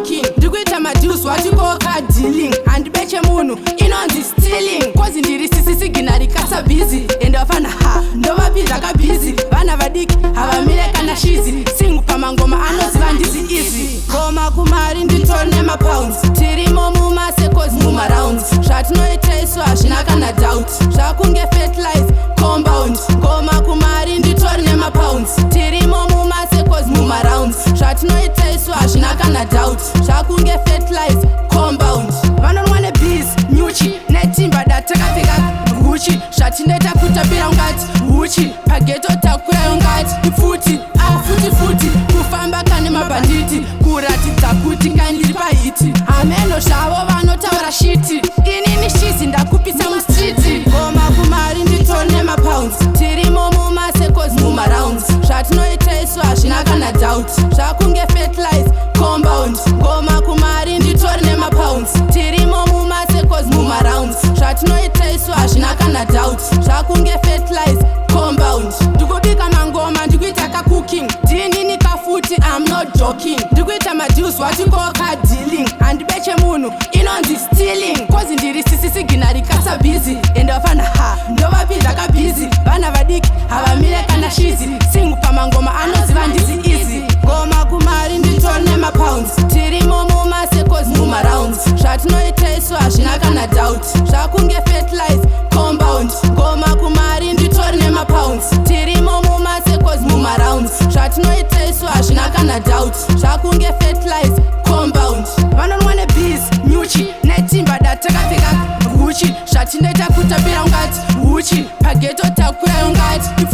joking ndikuita madeals watikoka dealing handibeche munhu inonzi stealing kozi ndiri sisisiginari kasa busy ende wafana ha ndovapi zvakabhizi vana vadiki havamire kana shizi singu pamangoma anoziva ndizi easy ngoma kumari nditori nemapounds tirimo mumasekozi mumarounds zvatinoitaiswa hazvina kana doubt zvakunge fertilize compound ngoma kumari nditori nemapounds tirimo mumasekozi mumarounds zvatinoitaiswa hazvina kana doubt zvakunge fertilize compound vanonwa nebis nyuchi netimba datakapfeka huchi zvatinoita kutapira ungati huchi pageto takurayo ngati futi futi kufamba kane mabhanditi kuratidza kuti kaindiri pahiti hameno zvavo vanotaura shiti inini shizi ndakupisa mustriti ngoma kumari nditori nemapounds tirimo mumasekozi mumarounds zvatinoitaiswa hazvina kana doubt zvakunge fertilize compound ngoma kumari nditori nemapounds tirimo mumasekozi mumarounds zvatinoitaiswa hazvina kana doubt zvakunge fertilize compound ndikubika mangoma ndikuita cooking ndinini kafuti I'm not joking ndikuita madeals watikoka dealing handibeche munhu inonzi stealing kozi ndiri sisisiginari kasa busy ende wafana ha ndovapi zvakabhizi vana vadiki havamire kana shizi singu pamangoma anoziva ndizi easy ngoma kumari nditori nemapounds tirimo mumasekozi mumarounds zvatinoitaiswa hazvina kana doubt zvakunge fertilize compound ngoma kumari nditori nemapounds tirimo mumasekozi mumarounds zvatinoitaiswa hazvina kana doubt zvakunge fertilize compound vanonwa nebis nyuchi netimba datakapfeka huchi zvatinoita kutapira ungati huchi pageto takurayo ngati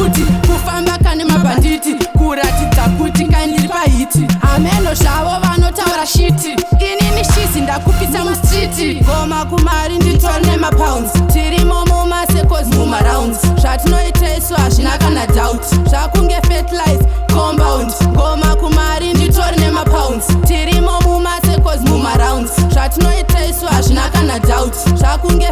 futi kufamba kane mabhanditi kuratidza kuti kaindiri pahiti hameno zvavo vanotaura shiti inini shizi ndakupisa mustriti ngoma kumari nditori nemapounds tirimo mumasekozi mumarounds zvatinoitaiswa hazvina kana doubt zvakunge fertilize compound ngoma kumari nditori nemapounds tirimo mumasekozi mumarounds zvatinoitaiswa hazvina kana doubt zvakunge